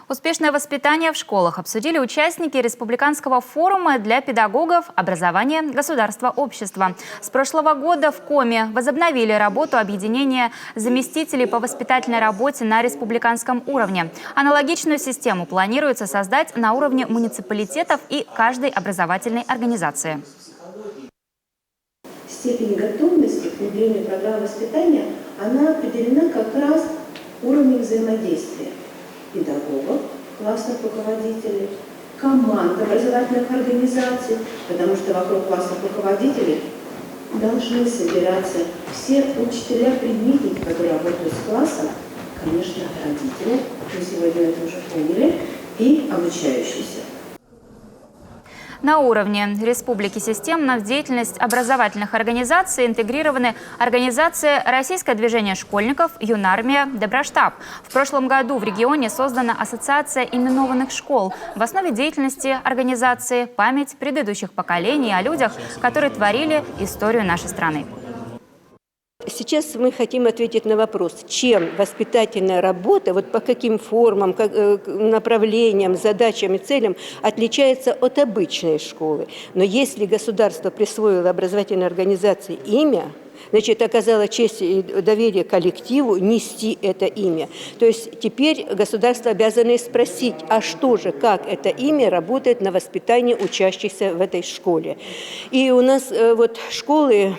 Успешное воспитание в школах обсудили участники Республиканского форума для педагогов «Образование, государство, общество». С прошлого года в Коми возобновили работу объединения заместителей по воспитательной работе на республиканском уровне. Аналогичную систему планируется создать на уровне муниципалитетов и каждой образовательной организации. Степень готовности к внедрению программы воспитания, она определена как раз уровнем взаимодействия педагогов, классных руководителей, команд образовательных организаций, потому что вокруг классных руководителей должны собираться все учителя-предметники, которые работают с классом, конечно, родители, мы сегодня это уже поняли, и обучающиеся. На уровне республики системно в деятельность образовательных организаций интегрированы организации «Российское движение школьников», «Юнармия», «Доброштаб». В прошлом году в регионе создана ассоциация именованных школ. В основе деятельности организации память предыдущих поколений о людях, которые творили историю нашей страны. Сейчас мы хотим ответить на вопрос, чем воспитательная работа, вот по каким формам, направлениям, задачам и целям отличается от обычной школы. Но если государство присвоило образовательной организации имя, значит, оказало честь и доверие коллективу нести это имя. То есть теперь государство обязано спросить, а что же, как это имя работает на воспитании учащихся в этой школе. И у нас вот школы,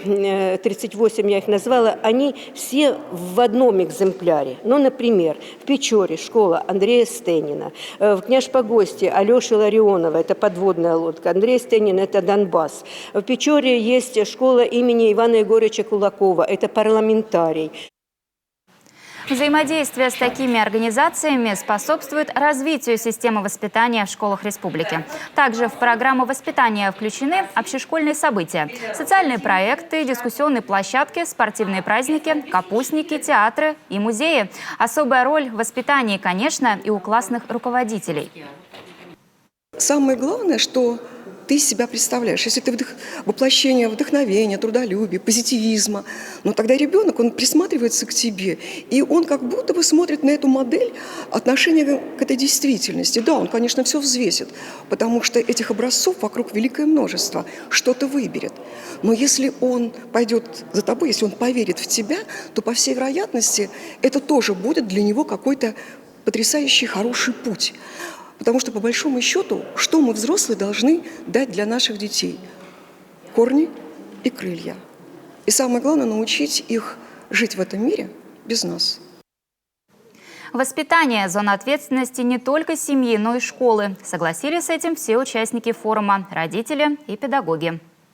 38 я их назвала, они все в одном экземпляре. Ну, например, в Печоре школа Андрея Стенина, в Княж-Погосте Алеши Ларионова, это подводная лодка, Андрей Стенин – это Донбасс. В Печоре есть школа имени Ивана Егоровича Кулакова, это парламентарий. Взаимодействие с такими организациями способствует развитию системы воспитания в школах республики. Также в программу воспитания включены общешкольные события, социальные проекты, дискуссионные площадки, спортивные праздники, капустники, театры и музеи. Особая роль в воспитании, конечно, и у классных руководителей. Самое главное, что ты из себя представляешь. Если ты воплощение вдохновения, трудолюбия, позитивизма, но тогда ребенок, он присматривается к тебе, и он как будто бы смотрит на эту модель отношения к этой действительности. Да, он, конечно, все взвесит, потому что этих образцов вокруг великое множество, что-то выберет. Но если он пойдет за тобой, если он поверит в тебя, то, по всей вероятности, это тоже будет для него какой-то потрясающий хороший путь. Потому что, по большому счету, что мы, взрослые, должны дать для наших детей? Корни и крылья. И самое главное, научить их жить в этом мире без нас. Воспитание – зона ответственности не только семьи, но и школы. Согласились с этим все участники форума – родители и педагоги.